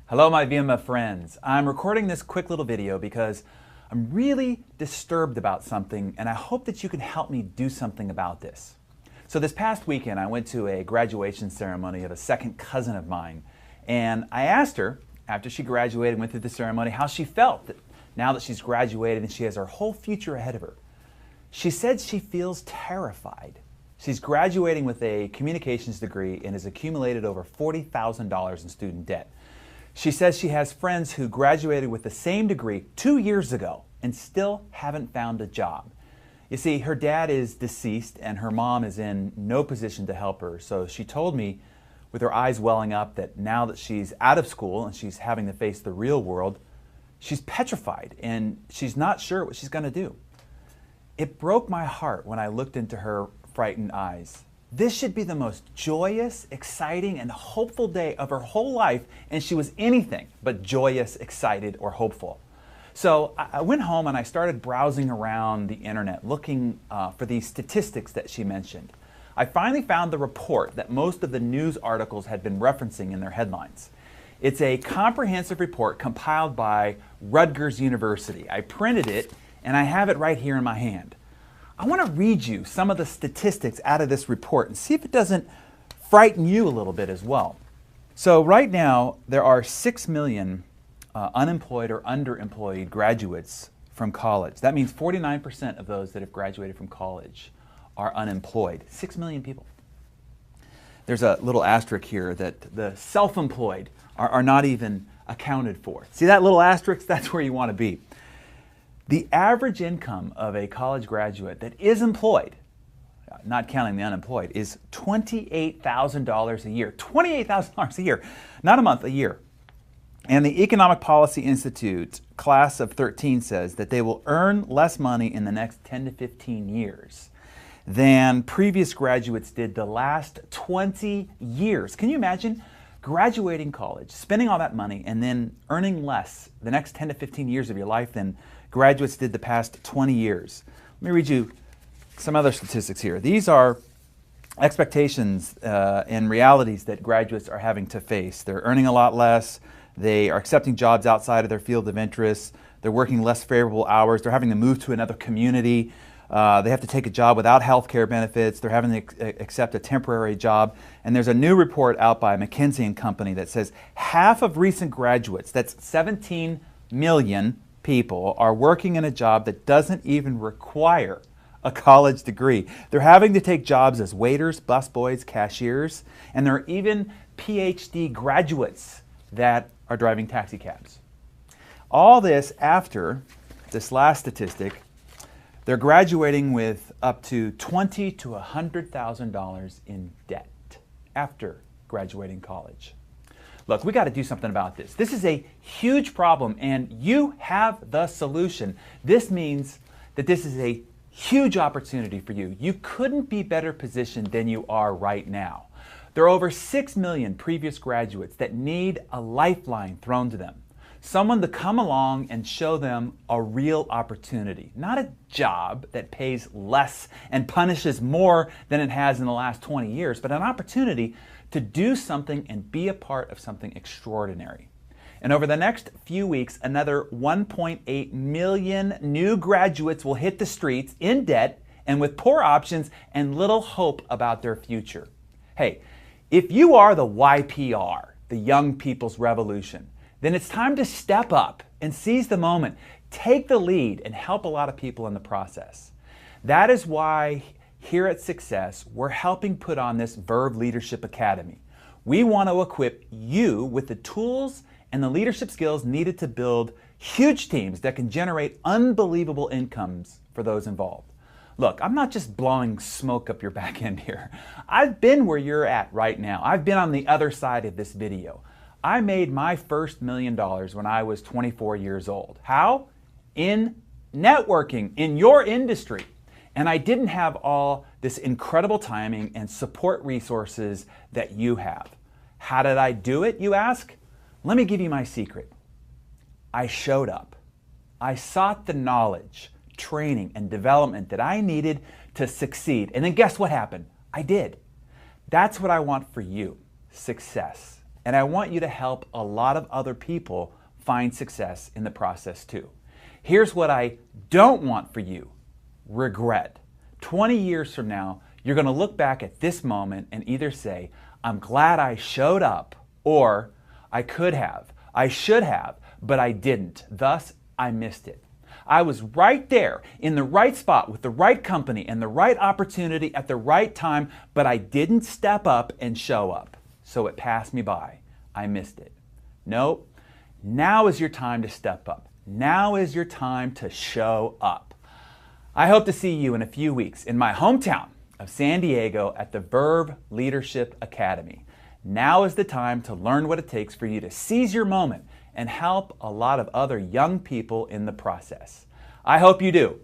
Hello my VMF friends. I'm recording this quick little video because I'm really disturbed about something and I hope that you can help me do something about this. So this past weekend I went to a graduation ceremony of a second cousin of mine, and I asked her after she graduated and went through the ceremony how she felt now that she's graduated and she has her whole future ahead of her. She said she feels terrified. She's graduating with a communications degree and has accumulated over $40,000 in student debt. She says she has friends who graduated with the same degree 2 years ago and still haven't found a job. You see, her dad is deceased and her mom is in no position to help her, so she told me with her eyes welling up that now that she's out of school and she's having to face the real world, she's petrified and she's not sure what she's going to do. It broke my heart when I looked into her frightened eyes. This should be the most joyous, exciting, and hopeful day of her whole life, and she was anything but joyous, excited, or hopeful. So I went home and I started browsing around the internet looking for these statistics that she mentioned. I finally found the report that most of the news articles had been referencing in their headlines. It's a comprehensive report compiled by Rutgers University. I printed it and I have it right here in my hand. I want to read you some of the statistics out of this report and see if it doesn't frighten you a little bit as well. So right now, there are 6 million unemployed or underemployed graduates from college. That means 49% of those that have graduated from college are unemployed. 6 million people. There's a little asterisk here that the self-employed are not even accounted for. See that little asterisk? That's where you want to be. The average income of a college graduate that is employed, not counting the unemployed, is $28,000 a year. $28,000 a year, not a month, a year. And the Economic Policy Institute class of 13 says that they will earn less money in the next 10 to 15 years than previous graduates did the last 20 years. Can you imagine graduating college, spending all that money, and then earning less the next 10 to 15 years of your life than graduates did the past 20 years? Let me read you some other statistics here. These are expectations and realities that graduates are having to face. They're earning a lot less. They are accepting jobs outside of their field of interest. They're working less favorable hours. They're having to move to another community. They have to take a job without health care benefits. They're having to accept a temporary job. And there's a new report out by McKinsey & Company that says half of recent graduates, that's 17 million people, are working in a job that doesn't even require a college degree. They're having to take jobs as waiters, busboys, cashiers, and there are even PhD graduates that are driving taxi cabs. All this after this last statistic, they're graduating with up to $20,000 to $100,000 in debt after graduating college. Look, we got to do something about this. This is a huge problem and you have the solution. This means that this is a huge opportunity for you. You couldn't be better positioned than you are right now. There are over 6 million previous graduates that need a lifeline thrown to them. Someone to come along and show them a real opportunity. Not a job that pays less and punishes more than it has in the last 20 years, but an opportunity to do something and be a part of something extraordinary. And over the next few weeks, another 1.8 million new graduates will hit the streets in debt and with poor options and little hope about their future. Hey, if you are the YPR, the Young People's Revolution, then it's time to step up and seize the moment, take the lead, and help a lot of people in the process. That is why here at Success, we're helping put on this Verve Leadership Academy. We want to equip you with the tools and the leadership skills needed to build huge teams that can generate unbelievable incomes for those involved. Look, I'm not just blowing smoke up your back end here. I've been where you're at right now. I've been on the other side of this video. I made my first $1 million when I was 24 years old. How? In networking, in your industry. And I didn't have all this incredible timing and support resources that you have. How did I do it, you ask? Let me give you my secret. I showed up. I sought the knowledge, training, and development that I needed to succeed. And then guess what happened? I did. That's what I want for you, success. And I want you to help a lot of other people find success in the process too. Here's what I don't want for you: regret. 20 years from now, you're going to look back at this moment and either say, I'm glad I showed up, or I could have, I should have, but I didn't. Thus, I missed it. I was right there in the right spot with the right company and the right opportunity at the right time, but I didn't step up and show up. So it passed me by. I missed it. No, now is your time to step up. Now is your time to show up. I hope to see you in a few weeks in my hometown of San Diego at the Verve Leadership Academy. Now is the time to learn what it takes for you to seize your moment and help a lot of other young people in the process. I hope you do.